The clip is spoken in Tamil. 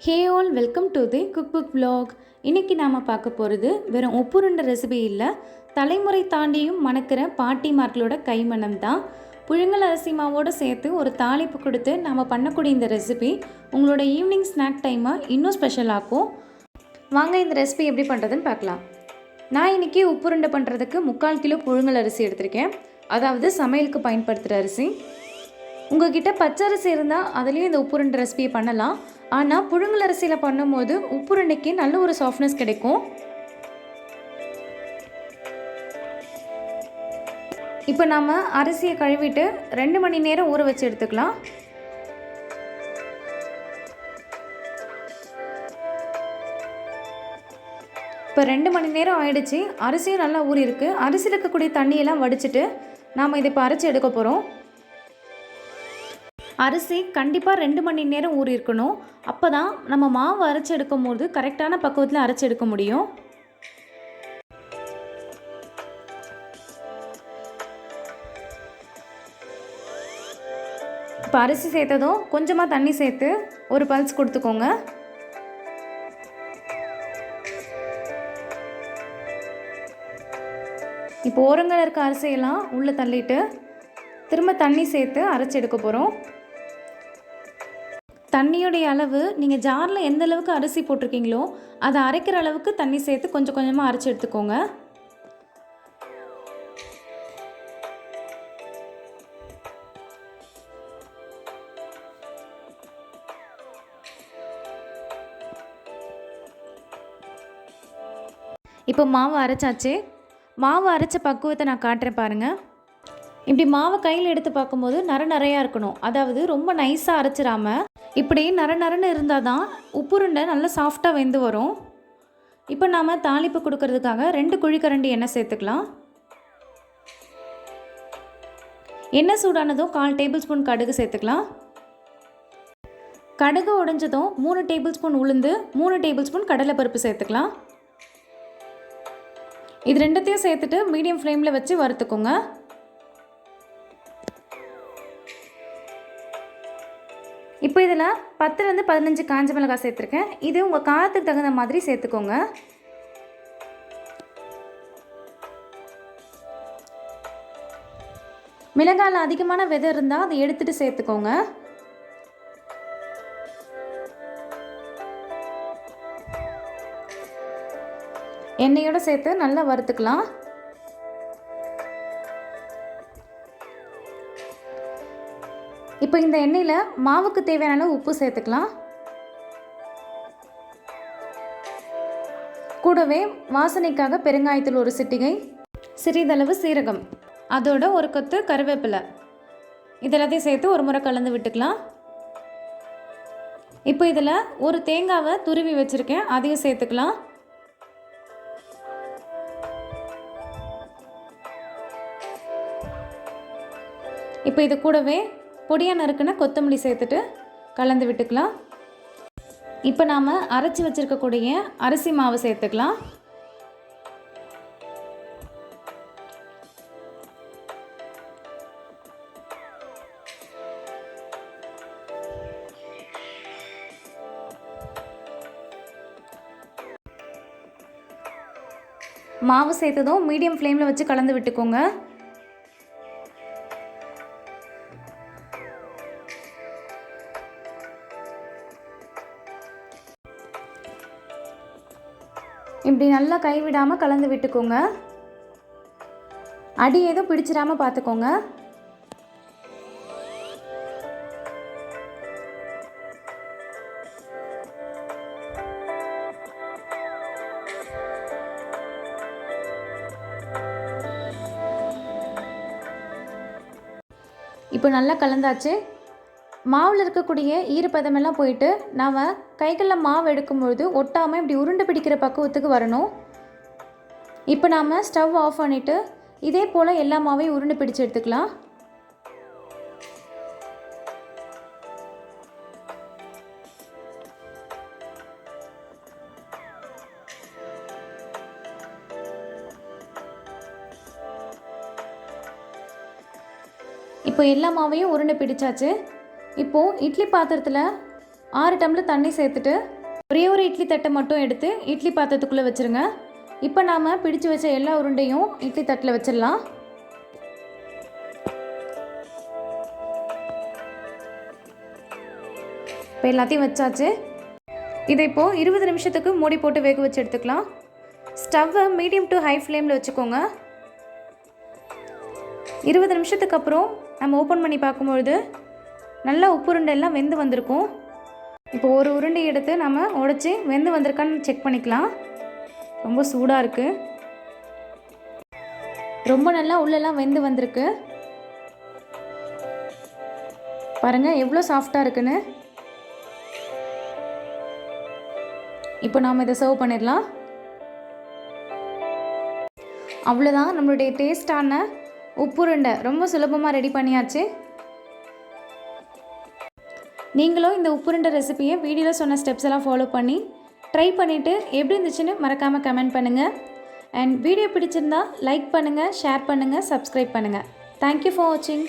Hey all welcome to the cook book vlog. இன்றைக்கி நாம் பார்க்க போகிறது வெறும் உப்புருண்டை ரெசிபி இல்லை, தலைமுறை தாண்டியும் மணக்கிற பாட்டிமார்களோட கைமணம் தான். புழுங்கல் அரிசி மாவோடு சேர்த்து ஒரு தாளிப்பு கொடுத்து நாம் பண்ணக்கூடிய இந்த ரெசிபி உங்களோட ஈவினிங் ஸ்நாக் டைமை இன்னும் ஸ்பெஷல் ஆக்கும். வாங்க இந்த ரெசிபி எப்படி பண்ணுறதுன்னு பார்க்கலாம். நான் இன்றைக்கி உப்புருண்டை பண்ணுறதுக்கு 3/4 கிலோ புழுங்கல் அரிசி எடுத்திருக்கேன், அதாவது சமையலுக்கு பயன்படுத்துகிற அரிசி. உங்கள்கிட்ட பச்சரிசி இருந்தால் அதுலேயும் இந்த உப்புருண்டை ரெசிபியை பண்ணலாம். ஆனால் புழுங்கல் அரிசியில் பண்ணும்போது உப்புருண்டைக்கு நல்ல ஒரு சாஃப்ட்னஸ் கிடைக்கும். இப்போ நாம் அரிசியை கழுவிட்டு 2 மணி நேரம் ஊற வச்சு எடுத்துக்கலாம். இப்போ 2 மணி நேரம் ஆயிடுச்சு. அரிசியும் நல்லா ஊறி இருக்குது. அரிசியில் இருக்கக்கூடிய தண்ணியெல்லாம் வடிச்சிட்டு நாம் இதை இப்போ அரைச்சி எடுக்க போகிறோம். அரிசி கண்டிப்பாக 2 மணி நேரம் ஊறி இருக்கணும். அப்போ தான் நம்ம மாவு அரைச்சி எடுக்கும் போது கரெக்டான பக்குவத்தில் அரைச்சி எடுக்க முடியும். இப்போ அரிசி சேர்த்ததும் கொஞ்சமாக தண்ணி சேர்த்து ஒரு பல்ஸ் கொடுத்துக்கோங்க. இப்போ ஓரங்கள் இருக்க அரிசியெல்லாம் உள்ளே தள்ளிட்டு திரும்ப தண்ணி சேர்த்து அரைச்சி எடுக்க போகிறோம். தண்ணியோடைய அளவு நீங்கள் ஜாரில் எந்த அளவுக்கு அரிசி போட்டிருக்கீங்களோ அதை அரைக்கிற அளவுக்கு தண்ணி சேர்த்து கொஞ்சம் கொஞ்சமாக அரைச்சி எடுத்துக்கோங்க. இப்போ மாவு அரைச்சாச்சு. மாவு அரைச்ச பக்குவத்தை நான் காட்டுறேன் பாருங்கள். இப்படி மாவை கையில் எடுத்து பார்க்கும்போது நிறையா இருக்கணும், அதாவது ரொம்ப நைஸாக அரைச்சிடாமல் இப்படி நரன்னு இருந்தால் தான் உப்புருண்டை நல்லா சாஃப்டாக வெந்து வரும். இப்போ நாம் தாளிப்பு கொடுக்கறதுக்காக 2 குழிக்கரண்டி எண்ணெய் சேர்த்துக்கலாம். எண்ணெய் சூடானதும் 1/4 டேபிள் ஸ்பூன் கடுகு சேர்த்துக்கலாம். கடுகு உடைஞ்சதும் 3 டேபிள் ஸ்பூன் உளுந்து, 3 டேபிள் ஸ்பூன் கடலைப்பருப்பு சேர்த்துக்கலாம். இது ரெண்டுத்தையும் சேர்த்துட்டு மீடியம் ஃப்ளேமில் வச்சு வறுத்துக்கோங்க. இப்போ இதில் 10லேருந்து 15 காஞ்ச மிளகாய் சேர்த்துருக்கேன். இது உங்கள் காரத்துக்கு தகுந்த மாதிரி சேர்த்துக்கோங்க. மிளகாயில் அதிகமான விதை இருந்தால் அதை எடுத்துகிட்டு சேர்த்துக்கோங்க. எண்ணெயோடு சேர்த்து நல்லா வறுத்துக்கலாம். இப்போ இந்த எண்ணெயில் மாவுக்கு தேவையான அளவு உப்பு சேர்த்துக்கலாம். கூடவே வாசனைக்காக பெருங்காயத்தில் ஒரு சிட்டிகை, சிறிதளவு சீரகம், அதோட ஒரு கொத்து கருவேப்பிலை, இதெல்லாத்தையும் சேர்த்து ஒரு முறை கலந்து விட்டுக்கலாம். இப்போ இதில் ஒரு தேங்காவை துருவி வச்சுருக்கேன், அதையும் சேர்த்துக்கலாம். இப்போ இது கூடவே பொடியாக நறுக்குன கொத்தமல்லி சேர்த்துட்டு கலந்து விட்டுக்கலாம். இப்போ நாம் அரைச்சி வச்சுருக்கக்கூடிய அரிசி மாவு சேர்த்துக்கலாம். மாவு சேர்த்ததும் மீடியம் ஃப்ளேமில் வச்சு கலந்து விட்டுக்கோங்க. இப்படி நல்லா கைவிடாமல் கலந்து விட்டுக்கோங்க. அடி எதுவும் பிடிச்சிடாமல் பார்த்துக்கோங்க. இப்போ நல்லா கலந்தாச்சு. மாவில் இருக்கக்கூடிய ஈரப்பதமெல்லாம் போயிட்டு நாம் கைகளில் மாவு எடுக்கும்பொழுது ஒட்டாமல் இப்படி உருண்டை பிடிக்கிற பக்குவத்துக்கு வரணும். இப்போ நாம் ஸ்டவ் ஆஃப் பண்ணிவிட்டு இதே போல் எல்லா மாவையும் உருண்டை பிடிச்சு எடுத்துக்கலாம். இப்போ எல்லா மாவையும் உருண்டை பிடிச்சாச்சு. இப்போது இட்லி பாத்திரத்தில் 6 டம்ளர் தண்ணி சேர்த்துட்டு ஒரே ஒரு இட்லி தட்டை மட்டும் எடுத்து இட்லி பாத்திரத்துக்குள்ளே வச்சுருங்க. இப்போ நாம் பிடிச்சு வச்ச எல்லா உருண்டையும் இட்லி தட்டில் வச்சிடலாம். இப்போ எல்லாத்தையும் வச்சாச்சு. இதை இப்போது 20 நிமிஷத்துக்கு மூடி போட்டு வேக வச்சு எடுத்துக்கலாம். ஸ்டவ்வை மீடியம் டு ஹை ஃப்ளேமில் வச்சுக்கோங்க. 20 நிமிஷத்துக்கு அப்புறம் நம்ம ஓப்பன் பண்ணி பார்க்கும்பொழுது நல்லா உப்புருண்டை எல்லாம் வெந்து வந்திருக்கும். இப்போ ஒரு உருண்டை எடுத்து நம்ம உடைச்சி வெந்து வந்திருக்கான்னு செக் பண்ணிக்கலாம். ரொம்ப சூடாக இருக்குது. ரொம்ப நல்லா உள்ளெல்லாம் வெந்து வந்திருக்கு. பாருங்கள் எவ்வளோ சாஃப்டாக இருக்குன்னு. இப்போ நாம் இதை சர்வ் பண்ணிடலாம். அவ்வளோதான், நம்மளுடைய டேஸ்டான உப்புருண்டை ரொம்ப சுலபமாக ரெடி பண்ணியாச்சு. நீங்களும் இந்த உப்புருண்டை ரெசிபியை வீடியோவில் சொன்ன ஸ்டெப்ஸ் எல்லாம் ஃபாலோ பண்ணி ட்ரை பண்ணிவிட்டு எப்படி இருந்துச்சுன்னு மறக்காமல் கமெண்ட் பண்ணுங்கள். அண்ட் வீடியோ பிடிச்சிருந்தா லைக் பண்ணுங்கள், ஷேர் பண்ணுங்கள், சப்ஸ்கிரைப் பண்ணுங்கள். தேங்க்யூ ஃபார் வாட்சிங்.